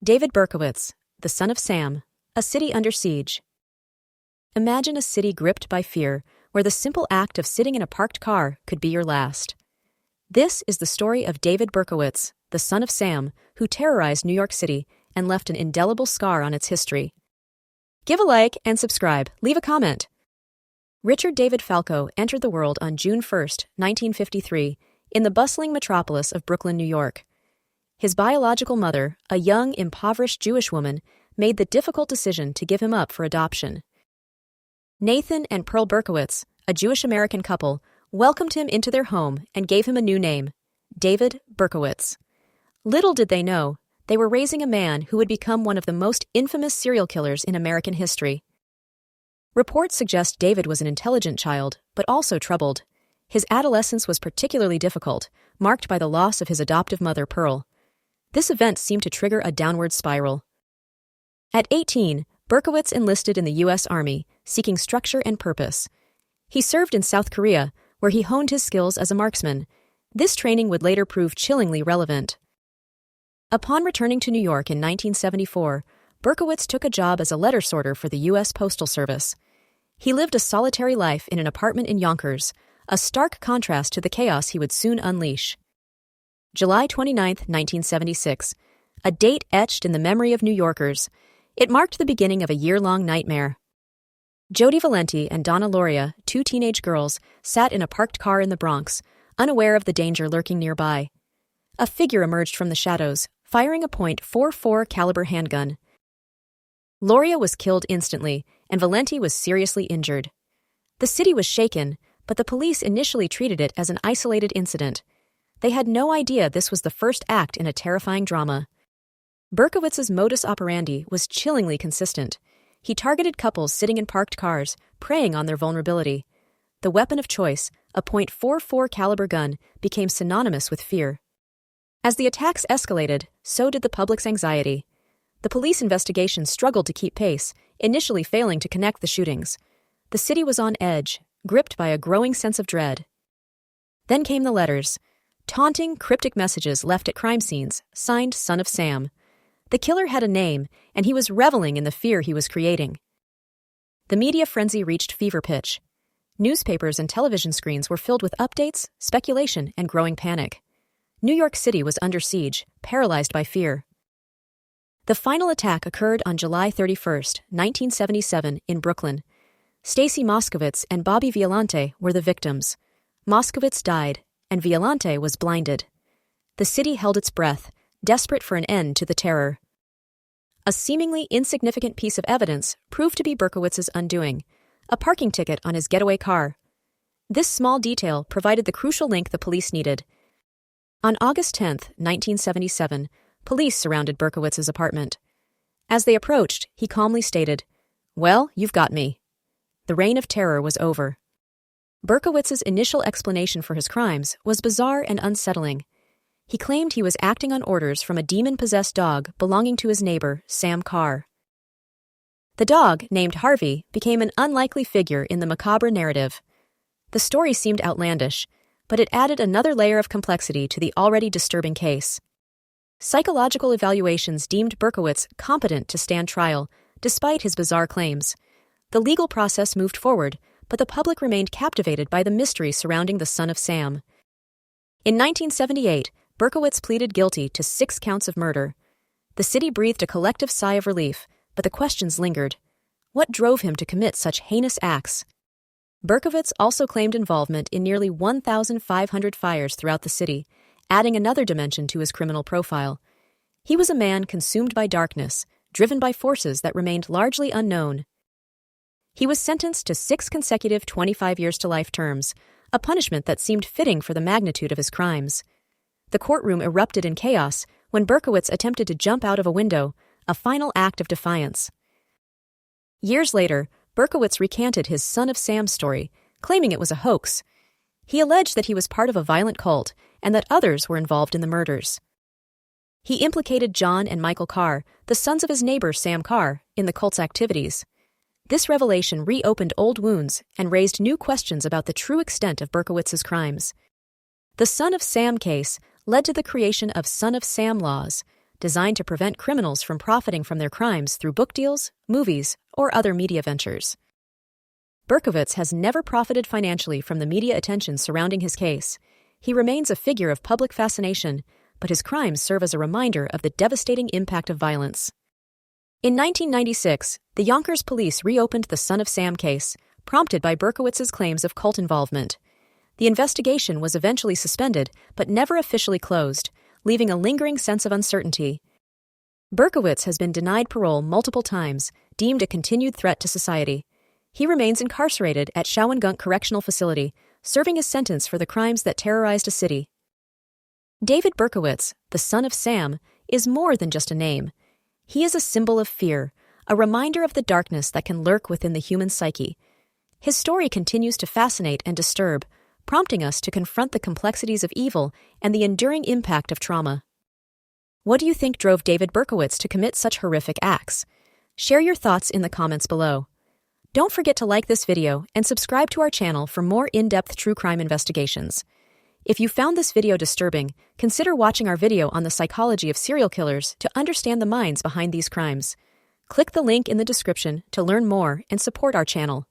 David Berkowitz, the son of Sam, a city under siege. Imagine a city gripped by fear, where the simple act of sitting in a parked car could be your last. This is the story of David Berkowitz, the son of Sam, who terrorized New York City and left an indelible scar on its history. Give a like and subscribe. Leave a comment. Richard David Falco entered the world on June 1, 1953, in the bustling metropolis of Brooklyn, New York. His biological mother, a young, impoverished Jewish woman, made the difficult decision to give him up for adoption. Nathan and Pearl Berkowitz, a Jewish-American couple, welcomed him into their home and gave him a new name, David Berkowitz. Little did they know, they were raising a man who would become one of the most infamous serial killers in American history. Reports suggest David was an intelligent child, but also troubled. His adolescence was particularly difficult, marked by the loss of his adoptive mother, Pearl. This event seemed to trigger a downward spiral. At 18, Berkowitz enlisted in the U.S. Army, seeking structure and purpose. He served in South Korea, where he honed his skills as a marksman. This training would later prove chillingly relevant. Upon returning to New York in 1974, Berkowitz took a job as a letter sorter for the U.S. Postal Service. He lived a solitary life in an apartment in Yonkers, a stark contrast to the chaos he would soon unleash. July 29, 1976, a date etched in the memory of New Yorkers. It marked the beginning of a year-long nightmare. Jody Valenti and Donna Loria, two teenage girls, sat in a parked car in the Bronx, unaware of the danger lurking nearby. A figure emerged from the shadows, firing a .44 caliber handgun. Loria was killed instantly, and Valenti was seriously injured. The city was shaken, but the police initially treated it as an isolated incident. They had no idea this was the first act in a terrifying drama. Berkowitz's modus operandi was chillingly consistent. He targeted couples sitting in parked cars, preying on their vulnerability. The weapon of choice, a .44 caliber gun, became synonymous with fear. As the attacks escalated, so did the public's anxiety. The police investigation struggled to keep pace, initially failing to connect the shootings. The city was on edge, gripped by a growing sense of dread. Then came the letters. Taunting, cryptic messages left at crime scenes, signed Son of Sam. The killer had a name, and he was reveling in the fear he was creating. The media frenzy reached fever pitch. Newspapers and television screens were filled with updates, speculation, and growing panic. New York City was under siege, paralyzed by fear. The final attack occurred on July 31, 1977, in Brooklyn. Stacy Moskowitz and Bobby Violante were the victims. Moskowitz died, and Violante was blinded. The city held its breath, desperate for an end to the terror. A seemingly insignificant piece of evidence proved to be Berkowitz's undoing, a parking ticket on his getaway car. This small detail provided the crucial link the police needed. On August 10, 1977, police surrounded Berkowitz's apartment. As they approached, he calmly stated, "Well, you've got me." The reign of terror was over. Berkowitz's initial explanation for his crimes was bizarre and unsettling. He claimed he was acting on orders from a demon-possessed dog belonging to his neighbor, Sam Carr. The dog, named Harvey, became an unlikely figure in the macabre narrative. The story seemed outlandish, but it added another layer of complexity to the already disturbing case. Psychological evaluations deemed Berkowitz competent to stand trial, despite his bizarre claims. The legal process moved forward, but the public remained captivated by the mystery surrounding the Son of Sam. In 1978, Berkowitz pleaded guilty to 6 counts of murder. The city breathed a collective sigh of relief, but the questions lingered. What drove him to commit such heinous acts? Berkowitz also claimed involvement in nearly 1,500 fires throughout the city, adding another dimension to his criminal profile. He was a man consumed by darkness, driven by forces that remained largely unknown. He was sentenced to 6 consecutive 25-years-to-life terms, a punishment that seemed fitting for the magnitude of his crimes. The courtroom erupted in chaos when Berkowitz attempted to jump out of a window, a final act of defiance. Years later, Berkowitz recanted his Son of Sam story, claiming it was a hoax. He alleged that he was part of a violent cult and that others were involved in the murders. He implicated John and Michael Carr, the sons of his neighbor Sam Carr, in the cult's activities. This revelation reopened old wounds and raised new questions about the true extent of Berkowitz's crimes. The Son of Sam case led to the creation of Son of Sam laws, designed to prevent criminals from profiting from their crimes through book deals, movies, or other media ventures. Berkowitz has never profited financially from the media attention surrounding his case. He remains a figure of public fascination, but his crimes serve as a reminder of the devastating impact of violence. In 1996, the Yonkers police reopened the Son of Sam case, prompted by Berkowitz's claims of cult involvement. The investigation was eventually suspended, but never officially closed, leaving a lingering sense of uncertainty. Berkowitz has been denied parole multiple times, deemed a continued threat to society. He remains incarcerated at Shawangunk Correctional Facility, serving his sentence for the crimes that terrorized a city. David Berkowitz, the Son of Sam, is more than just a name. He is a symbol of fear, a reminder of the darkness that can lurk within the human psyche. His story continues to fascinate and disturb, prompting us to confront the complexities of evil and the enduring impact of trauma. What do you think drove David Berkowitz to commit such horrific acts? Share your thoughts in the comments below. Don't forget to like this video and subscribe to our channel for more in-depth true crime investigations. If you found this video disturbing, consider watching our video on the psychology of serial killers to understand the minds behind these crimes. Click the link in the description to learn more and support our channel.